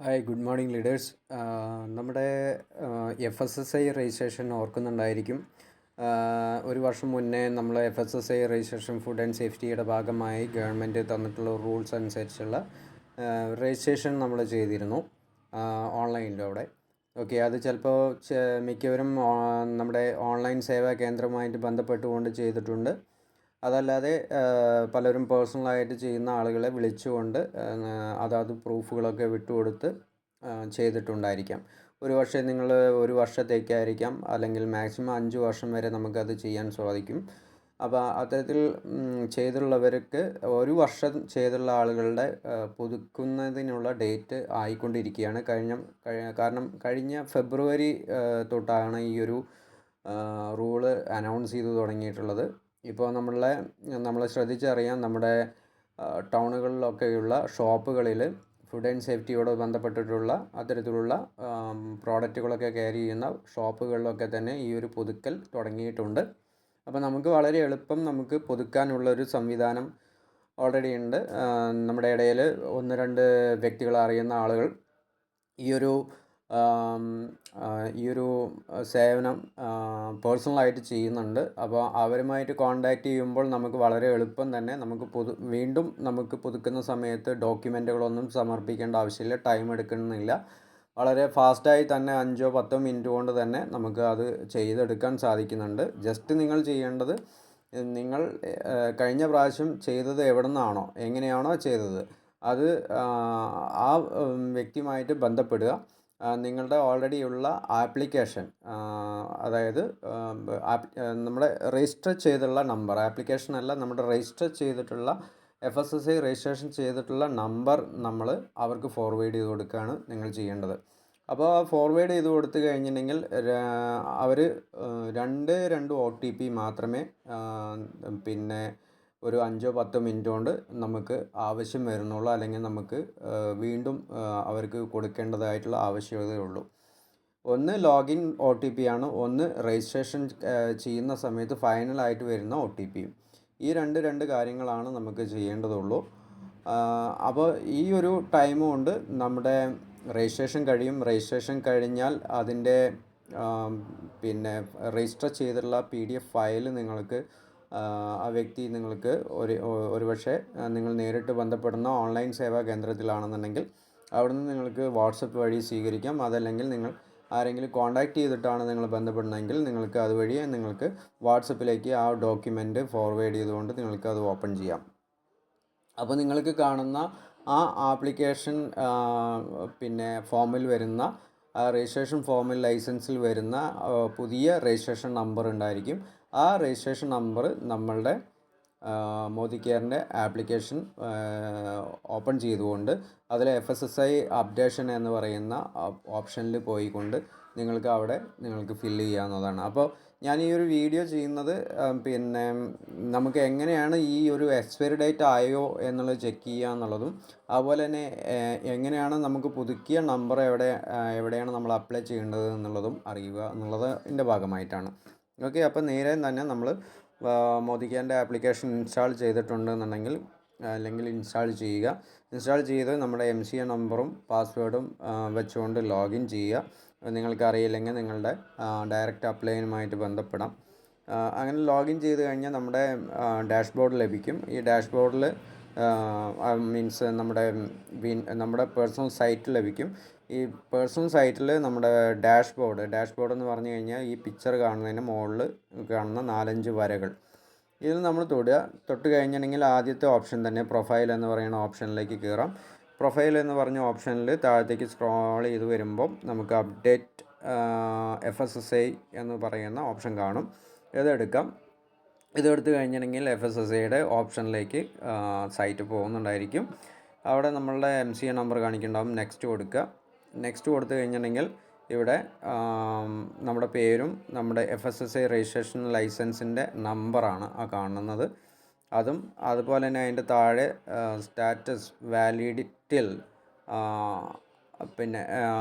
Hi, good morning leaders. നമ്മുടെ FSSAI registration ഓർക്കുന്നുണ്ടായിരിക്കും. ഒരു വർഷം മുന്നേ നമ്മൾ FSSAI രജിസ്ട്രേഷൻ ഫുഡ് ആൻഡ് സേഫ്റ്റിയുടെ ഭാഗമായി ഗവൺമെൻറ് തന്നിട്ടുള്ള റൂൾസ് അനുസരിച്ചുള്ള രജിസ്ട്രേഷൻ നമ്മൾ ചെയ്തിരുന്നു ഓൺലൈനിലൂടെ. ഓക്കെ, അത് ചിലപ്പോൾ മിക്കവരും നമ്മുടെ ഓൺലൈൻ സേവാ കേന്ദ്രവുമായിട്ട് ബന്ധപ്പെട്ടുകൊണ്ട് ചെയ്തിട്ടുണ്ട്. അതല്ലാതെ പലരും പേഴ്സണലായിട്ട് ചെയ്യുന്ന ആളുകളെ വിളിച്ചുകൊണ്ട് അതാത് പ്രൂഫുകളൊക്കെ വിട്ടുകൊടുത്ത് ചെയ്തിട്ടുണ്ടായിരിക്കാം. ഒരു പക്ഷേ നിങ്ങൾ ഒരു വർഷത്തേക്കായിരിക്കാം, അല്ലെങ്കിൽ മാക്സിമം 5 വർഷം വരെ നമുക്കത് ചെയ്യാൻ സാധിക്കും. അപ്പോൾ അത്തരത്തിൽ ചെയ്തുള്ളവർക്ക് ഒരു വർഷം ചെയ്തുള്ള ആളുകളുടെ പുതുക്കുന്നതിനുള്ള ഡേറ്റ് ആയിക്കൊണ്ടിരിക്കുകയാണ്. കാരണം കഴിഞ്ഞ ഫെബ്രുവരി തൊട്ടാണ് ഈ ഒരു റൂള് അനൗൺസ് ചെയ്തു തുടങ്ങിയിട്ടുള്ളത്. ഇപ്പോൾ നമ്മൾ ശ്രദ്ധിച്ചറിയാം, നമ്മുടെ ടൗണുകളിലൊക്കെയുള്ള ഷോപ്പുകളിൽ ഫുഡ് ആൻഡ് സേഫ്റ്റിയോട് ബന്ധപ്പെട്ടിട്ടുള്ള അത്തരത്തിലുള്ള പ്രോഡക്റ്റുകളൊക്കെ ക്യാരി ചെയ്യുന്ന ഷോപ്പുകളിലൊക്കെ തന്നെ ഈ ഒരു പുതുക്കൽ തുടങ്ങിയിട്ടുണ്ട്. അപ്പോൾ നമുക്ക് വളരെ എളുപ്പം നമുക്ക് പുതുക്കാനുള്ളൊരു സംവിധാനം ഓൾറെഡി ഉണ്ട്. നമ്മുടെ ഇടയിൽ 1-2 വ്യക്തികളെ അറിയുന്ന ആളുകൾ ഈ ഒരു സേവനം പേഴ്സണലായിട്ട് ചെയ്യുന്നുണ്ട്. അപ്പോൾ അവരുമായിട്ട് കോൺടാക്റ്റ് ചെയ്യുമ്പോൾ നമുക്ക് വളരെ എളുപ്പം തന്നെ വീണ്ടും നമുക്ക് പുതുക്കുന്ന സമയത്ത് ഡോക്യുമെൻറ്റുകളൊന്നും സമർപ്പിക്കേണ്ട ആവശ്യമില്ല, ടൈം എടുക്കുന്നില്ല. വളരെ ഫാസ്റ്റായി തന്നെ 5-10 മിനിറ്റ് കൊണ്ട് തന്നെ നമുക്ക് അത് ചെയ്തെടുക്കാൻ സാധിക്കുന്നുണ്ട്. ജസ്റ്റ് നിങ്ങൾ ചെയ്യേണ്ടത്, നിങ്ങൾ കഴിഞ്ഞ പ്രാവശ്യം ചെയ്തത് എവിടെ നിന്നാണോ, എങ്ങനെയാണോ ചെയ്തത്, അത് ആ വ്യക്തിയുമായിട്ട് ബന്ധപ്പെടുക. നിങ്ങളുടെ ഓൾറെഡി ഉള്ള ആപ്ലിക്കേഷൻ, അതായത് നമ്മുടെ രജിസ്റ്റർ ചെയ്തിട്ടുള്ള നമ്പർ, ആപ്ലിക്കേഷൻ അല്ല, നമ്മുടെ രജിസ്റ്റർ ചെയ്തിട്ടുള്ള FSSAI രജിസ്ട്രേഷൻ ചെയ്തിട്ടുള്ള നമ്പർ നമ്മൾ അവർക്ക് ഫോർവേഡ് ചെയ്ത് കൊടുക്കുകയാണ് നിങ്ങൾ ചെയ്യേണ്ടത്. അപ്പോൾ ഫോർവേഡ് ചെയ്ത് കൊടുത്തു കഴിഞ്ഞിട്ടുണ്ടെങ്കിൽ അവർ 2 OTP മാത്രമേ പിന്നെ ഒരു 5-10 മിനിറ്റ് കൊണ്ട് നമുക്ക് ആവശ്യം വരുന്നുള്ളൂ, അല്ലെങ്കിൽ നമുക്ക് വീണ്ടും അവർക്ക് കൊടുക്കേണ്ടതായിട്ടുള്ള ആവശ്യകതയുള്ളൂ. ഒന്ന് ലോഗിൻ OTP ആണ്, ഒന്ന് രജിസ്ട്രേഷൻ ചെയ്യുന്ന സമയത്ത് ഫൈനലായിട്ട് വരുന്ന OTP. ഈ രണ്ട് കാര്യങ്ങളാണ് നമുക്ക് ചെയ്യേണ്ടതുള്ളൂ. അപ്പോൾ ഈ ഒരു ടൈം കൊണ്ട് നമ്മുടെ രജിസ്ട്രേഷൻ കഴിയും. രജിസ്ട്രേഷൻ കഴിഞ്ഞാൽ അതിൻ്റെ പിന്നെ രജിസ്റ്റർ ചെയ്തിട്ടുള്ള PDF ഫയൽ നിങ്ങൾക്ക് ആ വ്യക്തി നിങ്ങൾക്ക് ഒരുപക്ഷെ നിങ്ങൾ നേരിട്ട് ബന്ധപ്പെടുന്ന ഓൺലൈൻ സേവാ കേന്ദ്രത്തിലാണെന്നുണ്ടെങ്കിൽ അവിടുന്ന് നിങ്ങൾക്ക് വാട്സപ്പ് വഴി സ്വീകരിക്കാം. അതല്ലെങ്കിൽ നിങ്ങൾ ആരെങ്കിലും കോൺടാക്റ്റ് ചെയ്തിട്ടാണ് നിങ്ങൾ ബന്ധപ്പെടുന്നതെങ്കിൽ നിങ്ങൾക്ക് അതുവഴി നിങ്ങൾക്ക് വാട്സപ്പിലേക്ക് ആ ഡോക്യുമെൻ്റ് ഫോർവേഡ് ചെയ്തുകൊണ്ട് നിങ്ങൾക്ക് അത് ഓപ്പൺ ചെയ്യാം. അപ്പോൾ നിങ്ങൾക്ക് കാണുന്ന ആ ആപ്ലിക്കേഷൻ പിന്നെ ഫോമിൽ വരുന്ന രജിസ്ട്രേഷൻ ഫോമിൽ ലൈസൻസിൽ വരുന്ന പുതിയ രജിസ്ട്രേഷൻ നമ്പർ ഉണ്ടായിരിക്കും. ആ രജിസ്ട്രേഷൻ നമ്പർ നമ്മളുടെ മോദി കെയറിൻ്റെ ആപ്ലിക്കേഷൻ ഓപ്പൺ ചെയ്തുകൊണ്ട് അതിൽ FSSAI അപ്ഡേഷൻ എന്ന് പറയുന്ന ഓപ്ഷനിൽ പോയിക്കൊണ്ട് നിങ്ങൾക്ക് ഫില്ല് ചെയ്യാവുന്നതാണ്. അപ്പോൾ ഞാൻ ഈ ഒരു വീഡിയോ ചെയ്യുന്നത് പിന്നെ നമുക്ക് എങ്ങനെയാണ് ഈ ഒരു എക്സ്പയറി ഡേറ്റ് ആയോ എന്നുള്ളത് ചെക്ക് ചെയ്യുക എന്നുള്ളതും, അതുപോലെ തന്നെ എങ്ങനെയാണ് നമുക്ക് പുതുക്കിയ നമ്പർ എവിടെയാണ് നമ്മൾ അപ്ലൈ ചെയ്യേണ്ടത് എന്നുള്ളതും അറിയുക എന്നുള്ളതിൻ്റെ ഭാഗമായിട്ടാണ്. ഓക്കെ, അപ്പോൾ നേരെ തന്നെ നമ്മൾ മോദി കെയറിൻ്റെ ആപ്ലിക്കേഷൻ ഇൻസ്റ്റാൾ ചെയ്തിട്ടുണ്ടെന്നുണ്ടെങ്കിൽ അല്ലെങ്കിൽ ഇൻസ്റ്റാൾ ചെയ്ത് നമ്മുടെ MCA നമ്പറും പാസ്വേഡും വെച്ചുകൊണ്ട് ലോഗിൻ ചെയ്യുക. നിങ്ങൾക്കറിയില്ലെങ്കിൽ നിങ്ങളുടെ ഡയറക്റ്റ് അപ്ലൈനുമായിട്ട് ബന്ധപ്പെടാം. അങ്ങനെ ലോഗിൻ ചെയ്ത് കഴിഞ്ഞാൽ നമ്മുടെ ഡാഷ്ബോർഡ് ലഭിക്കും. ഈ ഡാഷ്ബോർഡിൽ മീൻസ് നമ്മുടെ പേഴ്സണൽ സൈറ്റ് ലഭിക്കും. ഈ പേഴ്സണൽ സൈറ്റിൽ നമ്മുടെ ഡാഷ്ബോർഡ് എന്ന് പറഞ്ഞു കഴിഞ്ഞാൽ ഈ പിക്ചർ കാണുന്നതിന് മുകളിൽ കാണുന്ന 4-5 വരകൾ, ഇതിൽ നമ്മൾ തൊട്ട് കഴിഞ്ഞിട്ടുണ്ടെങ്കിൽ ആദ്യത്തെ ഓപ്ഷൻ തന്നെ പ്രൊഫൈൽ എന്ന് പറയുന്ന ഓപ്ഷനിലേക്ക് കയറാം. പ്രൊഫൈൽ എന്ന് പറഞ്ഞ ഓപ്ഷനിൽ താഴത്തേക്ക് സ്ക്രോൾ ചെയ്ത് വരുമ്പോൾ നമുക്ക് അപ്ഡേറ്റ് FSSAI എന്ന് പറയുന്ന ഓപ്ഷൻ കാണും. ഇതെടുത്ത് കഴിഞ്ഞിട്ടുണ്ടെങ്കിൽ FSSAIയുടെ ഓപ്ഷനിലേക്ക് സൈറ്റ് പോകുന്നുണ്ടായിരിക്കും. അവിടെ നമ്മളുടെ MCA നമ്പർ കാണിക്കുന്നുണ്ടാവും. നെക്സ്റ്റ് കൊടുത്തു കഴിഞ്ഞിട്ടുണ്ടെങ്കിൽ ഇവിടെ നമ്മുടെ പേരും നമ്മുടെ FSSAI രജിസ്ട്രേഷൻ ലൈസൻസിൻ്റെ നമ്പറാണ് ആ കാണുന്നത്. അതുപോലെ തന്നെ അതിൻ്റെ താഴെ സ്റ്റാറ്റസ് വാലിഡിറ്റിൽ പിന്നെ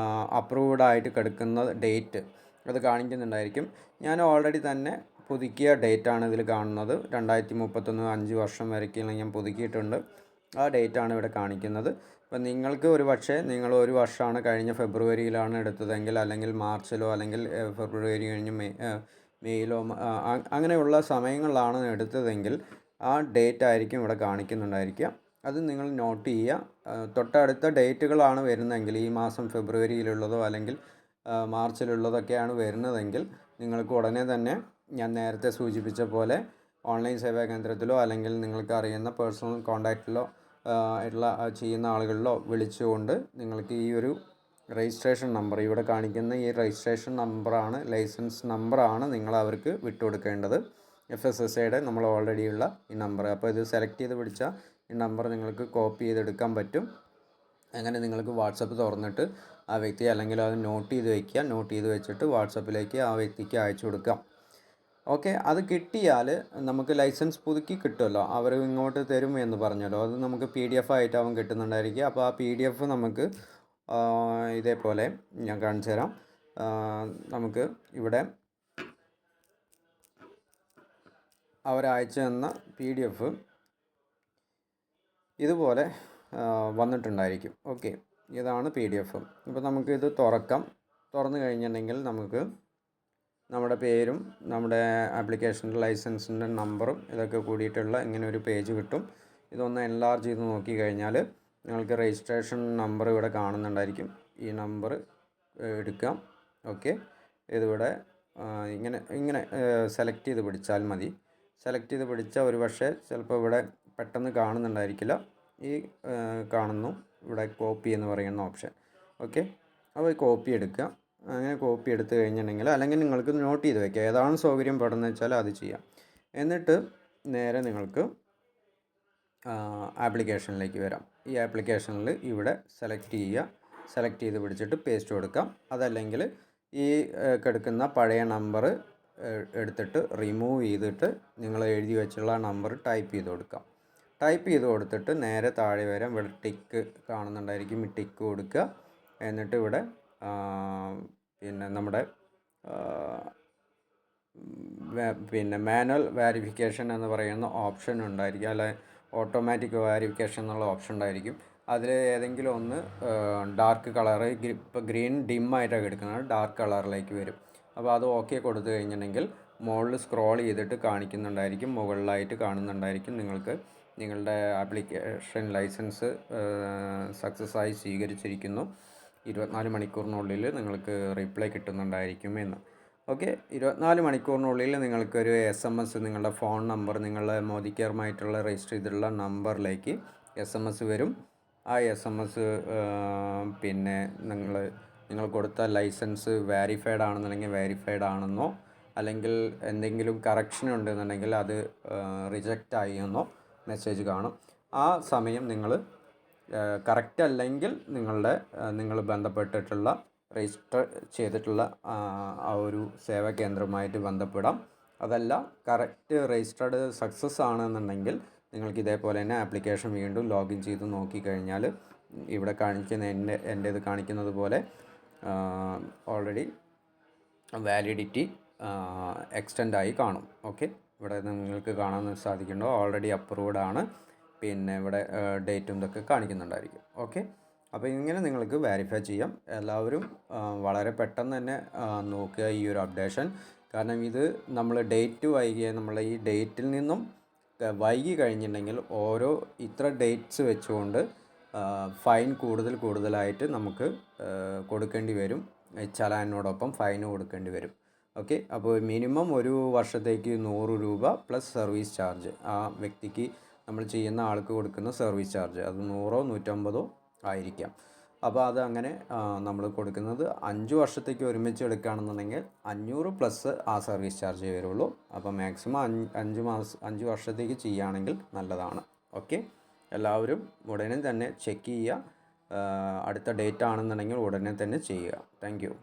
അപ്രൂവ്ഡ് ആയിട്ട് കിടക്കുന്ന ഡേറ്റ് അത് കാണിക്കുന്നുണ്ടായിരിക്കും. ഞാൻ ഓൾറെഡി തന്നെ പുതുക്കിയ ഡേറ്റാണ് ഇതിൽ കാണുന്നത്. 2031 5 വർഷം വരയ്ക്കുള്ള ഞാൻ പുതുക്കിയിട്ടുണ്ട്. ആ ഡേറ്റാണ് ഇവിടെ കാണിക്കുന്നത്. ഇപ്പം നിങ്ങൾക്ക് ഒരു പക്ഷേ നിങ്ങൾ ഒരു വർഷമാണ് കഴിഞ്ഞ ഫെബ്രുവരിയിലാണ് എടുത്തതെങ്കിൽ, അല്ലെങ്കിൽ മാർച്ചിലോ അല്ലെങ്കിൽ ഫെബ്രുവരി കഴിഞ്ഞ് മെയ്യിലോ അങ്ങനെയുള്ള സമയങ്ങളിലാണ് എടുത്തതെങ്കിൽ ആ ഡേറ്റ് ആയിരിക്കും ഇവിടെ കാണിക്കുന്നുണ്ടായിരിക്കുക. അത് നിങ്ങൾ നോട്ട് ചെയ്യുക. തൊട്ടടുത്ത ഡേറ്റുകളാണ് വരുന്നതെങ്കിൽ, ഈ മാസം ഫെബ്രുവരിയിലുള്ളതോ അല്ലെങ്കിൽ മാർച്ചിലുള്ളതൊക്കെയാണ് വരുന്നതെങ്കിൽ, നിങ്ങൾക്ക് ഉടനെ തന്നെ ഞാൻ നേരത്തെ സൂചിപ്പിച്ച പോലെ ഓൺലൈൻ സേവാ കേന്ദ്രത്തിലോ അല്ലെങ്കിൽ നിങ്ങൾക്ക് അറിയുന്ന പേഴ്സണൽ കോൺടാക്റ്റിലോ ഉള്ള ചെയ്യുന്ന ആളുകളിലോ വിളിച്ചുകൊണ്ട് നിങ്ങൾക്ക് ഈ ഒരു രജിസ്ട്രേഷൻ നമ്പർ, ഇവിടെ കാണിക്കുന്ന ഈ രജിസ്ട്രേഷൻ നമ്പറാണ്, ലൈസൻസ് നമ്പറാണ് നിങ്ങൾ അവർക്ക് വിട്ടുകൊടുക്കേണ്ടത്. FSSAയുടെ നമ്മൾ ഓൾറെഡി ഉള്ള ഈ നമ്പർ. അപ്പോൾ ഇത് സെലക്ട് ചെയ്ത് പിടിച്ചാൽ ഈ നമ്പർ നിങ്ങൾക്ക് കോപ്പി ചെയ്തെടുക്കാൻ പറ്റും. അങ്ങനെ നിങ്ങൾക്ക് വാട്സപ്പ് തുറന്നിട്ട് ആ വ്യക്തി, അല്ലെങ്കിൽ അത് നോട്ട് ചെയ്ത് വയ്ക്കുക. നോട്ട് ചെയ്ത് വെച്ചിട്ട് വാട്സപ്പിലേക്ക് ആ വ്യക്തിക്ക് അയച്ചു കൊടുക്കാം. ഓക്കെ, അത് കിട്ടിയാൽ നമുക്ക് ലൈസൻസ് പുതുക്കി കിട്ടുമല്ലോ, അവർ ഇങ്ങോട്ട് തരും എന്ന് പറഞ്ഞല്ലോ. അത് നമുക്ക് PDF ആയിട്ടാവും കിട്ടുന്നുണ്ടായിരിക്കുക. അപ്പോൾ ആ PDF നമുക്ക് ഇതേപോലെ ഞാൻ കാണിച്ചു തരാം. നമുക്ക് ഇവിടെ അവരയച്ചു തന്ന PDF ഇതുപോലെ വന്നിട്ടുണ്ടായിരിക്കും. ഓക്കെ, ഇതാണ് PDF. ഇപ്പോൾ നമുക്കിത് തുറക്കാം. തുറന്നു കഴിഞ്ഞിട്ടുണ്ടെങ്കിൽ നമുക്ക് നമ്മുടെ പേരും നമ്മുടെ ആപ്ലിക്കേഷൻ്റെ ലൈസൻസിൻ്റെ നമ്പറും ഇതൊക്കെ കൂടിയിട്ടുള്ള ഇങ്ങനെ ഒരു പേജ് കിട്ടും. ഇതൊന്ന് എൻലാർജ് ചെയ്ത് നോക്കി കഴിഞ്ഞാൽ നിങ്ങൾക്ക് രജിസ്ട്രേഷൻ നമ്പർ ഇവിടെ കാണുന്നുണ്ടായിരിക്കും. ഈ നമ്പർ എടുക്കാം. ഓക്കെ, ഇതിവിടെ ഇങ്ങനെ സെലക്ട് ചെയ്ത് പിടിച്ചാൽ മതി. സെലക്ട് ചെയ്ത് പിടിച്ചാൽ ഒരു പക്ഷേ ചിലപ്പോൾ ഇവിടെ പെട്ടെന്ന് കാണുന്നുണ്ടായിരിക്കില്ല. ഈ കാണുന്നു ഇവിടെ കോപ്പി എന്ന് പറയുന്ന ഓപ്ഷൻ. ഓക്കെ, അപ്പോൾ ഈ കോപ്പി എടുക്കുക. അങ്ങനെ കോപ്പി എടുത്ത് കഴിഞ്ഞിട്ടുണ്ടെങ്കിൽ, അല്ലെങ്കിൽ നിങ്ങൾക്ക് നോട്ട് ചെയ്ത് വയ്ക്കുക, ഏതാണ് സൗകര്യം പെടുന്നത് വെച്ചാൽ അത് ചെയ്യാം. എന്നിട്ട് നേരെ നിങ്ങൾക്ക് ആപ്ലിക്കേഷനിലേക്ക് വരാം. ഈ ആപ്ലിക്കേഷനിൽ ഇവിടെ സെലക്ട് ചെയ്യുക. സെലക്ട് ചെയ്ത് പിടിച്ചിട്ട് പേസ്റ്റ് കൊടുക്കാം. അതല്ലെങ്കിൽ ഈ കിടക്കുന്ന പഴയ നമ്പർ എടുത്തിട്ട് റിമൂവ് ചെയ്തിട്ട് നിങ്ങൾ എഴുതി വെച്ചുള്ള നമ്പർ ടൈപ്പ് ചെയ്ത് കൊടുക്കാം. ടൈപ്പ് ചെയ്ത് കൊടുത്തിട്ട് നേരെ താഴെ വരാം. ഇവിടെ ടിക്ക് കാണുന്നുണ്ടായിരിക്കും. ഈ ടിക്ക് കൊടുക്കുക. എന്നിട്ട് ഇവിടെ പിന്നെ നമ്മുടെ മാനുവൽ വെരിഫിക്കേഷൻ എന്ന് പറയുന്ന ഓപ്ഷൻ ഉണ്ടായിരിക്കും, അല്ലെ ഓട്ടോമാറ്റിക് വെരിഫിക്കേഷൻ എന്നുള്ള ഓപ്ഷൻ ഉണ്ടായിരിക്കും. അതിൽ ഏതെങ്കിലും ഒന്ന് ഡാർക്ക് കളറ്, ഇപ്പോൾ ഗ്രീൻ ഡിമ്മായിട്ടൊക്കെ എടുക്കുന്നത് ഡാർക്ക് കളറിലേക്ക് വരും. അപ്പോൾ അത് ഓക്കെ കൊടുത്തു കഴിഞ്ഞിട്ടുണ്ടെങ്കിൽ മുകളിൽ സ്ക്രോൾ ചെയ്തിട്ട് കാണിക്കുന്നുണ്ടായിരിക്കും, മുകളിലായിട്ട് കാണുന്നുണ്ടായിരിക്കും നിങ്ങൾക്ക് നിങ്ങളുടെ ആപ്ലിക്കേഷൻ ലൈസൻസ് സക്സസ് ആയി സ്വീകരിച്ചിരിക്കുന്നു, 24 മണിക്കൂറിനുള്ളിൽ നിങ്ങൾക്ക് റിപ്ലൈ കിട്ടുന്നുണ്ടായിരിക്കും എന്ന്. ഓക്കെ, 24 മണിക്കൂറിനുള്ളിൽ നിങ്ങൾക്കൊരു SMS, നിങ്ങളുടെ ഫോൺ നമ്പർ, നിങ്ങളുടെ മോദി കെയറുമായിട്ടുള്ള രജിസ്റ്റർ ചെയ്തിട്ടുള്ള നമ്പറിലേക്ക് SMS വരും. ആ SMS പിന്നെ നിങ്ങൾ കൊടുത്ത ലൈസൻസ് വാരിഫൈഡ് ആണെന്നുണ്ടെങ്കിൽ വാരിഫൈഡ് ആണെന്നോ, അല്ലെങ്കിൽ എന്തെങ്കിലും കറക്ഷൻ ഉണ്ടെന്നുണ്ടെങ്കിൽ അത് റിജക്റ്റ് ആയി എന്നോ മെസ്സേജ് കാണും. ആ സമയം നിങ്ങൾ കറക്റ്റ് അല്ലെങ്കിൽ നിങ്ങൾ ബന്ധപ്പെട്ടിട്ടുള്ള രജിസ്റ്റർ ചെയ്തിട്ടുള്ള ആ ഒരു സേവാ കേന്ദ്രവുമായിട്ട് ബന്ധപ്പെടാം. അതല്ല കറക്റ്റ് രജിസ്റ്റേർഡ് സക്സസ് ആണെന്നുണ്ടെങ്കിൽ നിങ്ങൾക്ക് ഇതേപോലെ തന്നെ ആപ്ലിക്കേഷൻ വീണ്ടും ലോഗിൻ ചെയ്ത് നോക്കിക്കഴിഞ്ഞാൽ ഇവിടെ കാണിക്കുന്ന എൻ്റേത് കാണിക്കുന്നത് പോലെ ഓൾറെഡി വാലിഡിറ്റി എക്സ്റ്റെൻഡ് ആയി കാണും. ഓക്കെ, ഇവിടെ നിങ്ങൾക്ക് കാണാൻ സാധിക്കുന്നുണ്ടോ, ഓൾറെഡി അപ്രൂവ്ഡ് ആണ്. പിന്നെ ഇവിടെ ഡേറ്റും ഇതൊക്കെ കാണിക്കുന്നുണ്ടായിരിക്കും. ഓക്കെ, അപ്പോൾ ഇങ്ങനെ നിങ്ങൾക്ക് വെരിഫൈ ചെയ്യാം. എല്ലാവരും വളരെ പെട്ടെന്ന് തന്നെ നോക്കുക ഈ ഒരു അപ്ഡേഷൻ. കാരണം ഇത് നമ്മൾ ഡേറ്റ് വൈകിയ നമ്മൾ ഈ ഡേറ്റിൽ നിന്നും വൈകി കഴിഞ്ഞിട്ടുണ്ടെങ്കിൽ ഓരോ ഇത്ര ഡേറ്റ്സ് വെച്ചുകൊണ്ട് ഫൈൻ കൂടുതലായിട്ട് നമുക്ക് കൊടുക്കേണ്ടി വരും. ചലാനോടൊപ്പം ഫൈന് കൊടുക്കേണ്ടി വരും. ഓക്കെ, അപ്പോൾ മിനിമം ഒരു വർഷത്തേക്ക് 100 രൂപ പ്ലസ് സർവീസ് ചാർജ്, ആ വ്യക്തിക്ക് നമ്മൾ ചെയ്യുന്ന ആൾക്ക് കൊടുക്കുന്ന സർവീസ് ചാർജ് അത് 100 150 ആയിരിക്കാം. അപ്പോൾ അത് അങ്ങനെ നമ്മൾ കൊടുക്കുന്നത് 5 വർഷത്തേക്ക് ഒരുമിച്ച് എടുക്കുകയാണെന്നുണ്ടെങ്കിൽ 500 പ്ലസ് ആ സർവീസ് ചാർജ് വരുള്ളൂ. അപ്പോൾ മാക്സിമം 5 വർഷത്തേക്ക് ചെയ്യുകയാണെങ്കിൽ നല്ലതാണ്. ഓക്കെ, എല്ലാവരും ഉടനെ തന്നെ ചെക്ക് ചെയ്യുക. അടുത്ത ഡേറ്റ് ആണെന്നുണ്ടെങ്കിൽ ഉടനെ തന്നെ ചെയ്യുക. Thank you.